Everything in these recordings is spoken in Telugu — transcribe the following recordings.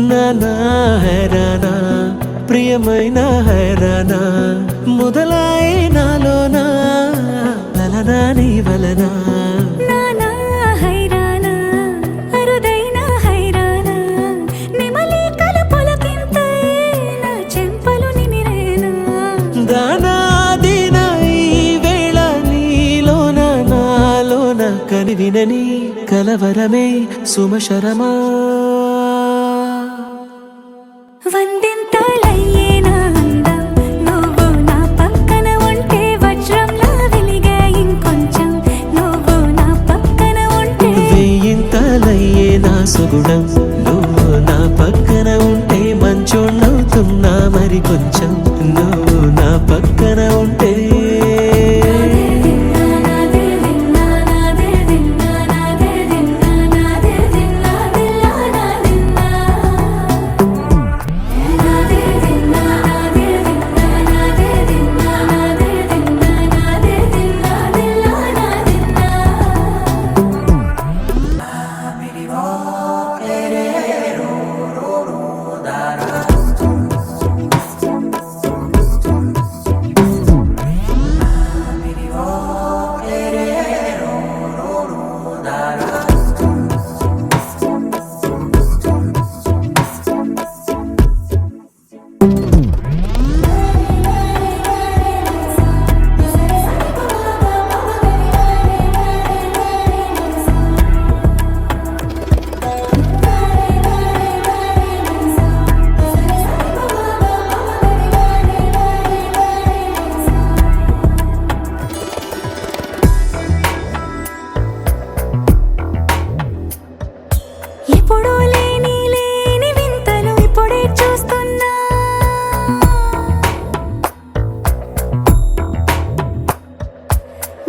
నానా హైరానా ప్రియమైన హైరానా మొదలాయి నాలోనా లలనా నీ వలనా నానా హైరానా అరుదైన హైరానా నిమలి కలుపులకింతై నా చెంపలు నిమిరేనా దానాదిన ఈ వేళ నీలోన నాలోన కనివినని కలవరమే సుమశరమా వందింతలయ్యేనా అందం నువ్వు నా పక్కన ఉంటే వజ్రంలా వెలిగే ఇంకొంచెం నువ్వు నా పక్కన ఉంటే వెయ్యింతలయ్యే నా సుగుణం నువ్వు నా పక్కన ఉంటే మంచోణ్ణవుతున్నా మరి కొంచెం నువ్వు నా పక్కన ఉంటే ఎప్పుడూ లేని వింతలు ఇప్పుడే చూస్తున్నా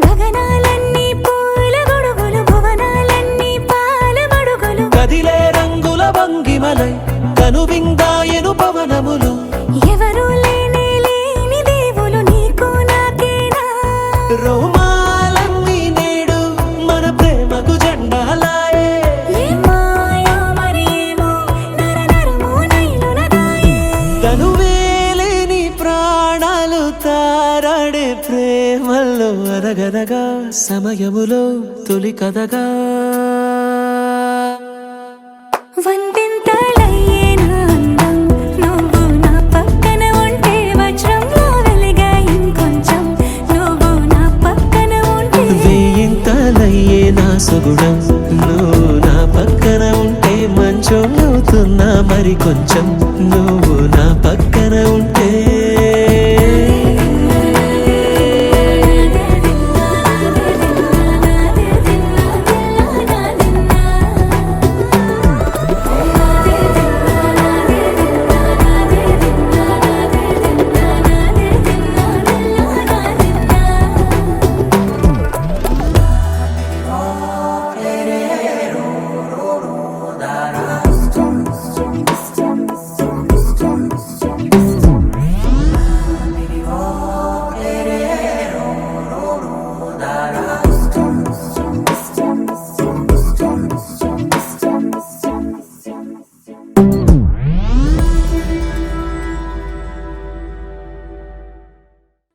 గగనాలన్నీ పూల గొడుగులు భువనాలన్నీ పాల మడుగులు కదిలే రంగుల భంగిమలై కనువిందాయను పవనములు ఎవరూ లేని దేవులు నీకు నాకేనా రోమాలన్నీ నేడు మన ప్రేమకు జెండాలాయే ఏమాయో మరేమో నరనరమో నైలునదాయే తనువేలేని ప్రాణాలు తారాడే ప్రేమల్లో అనగనగా సమయములో తొలి కథగా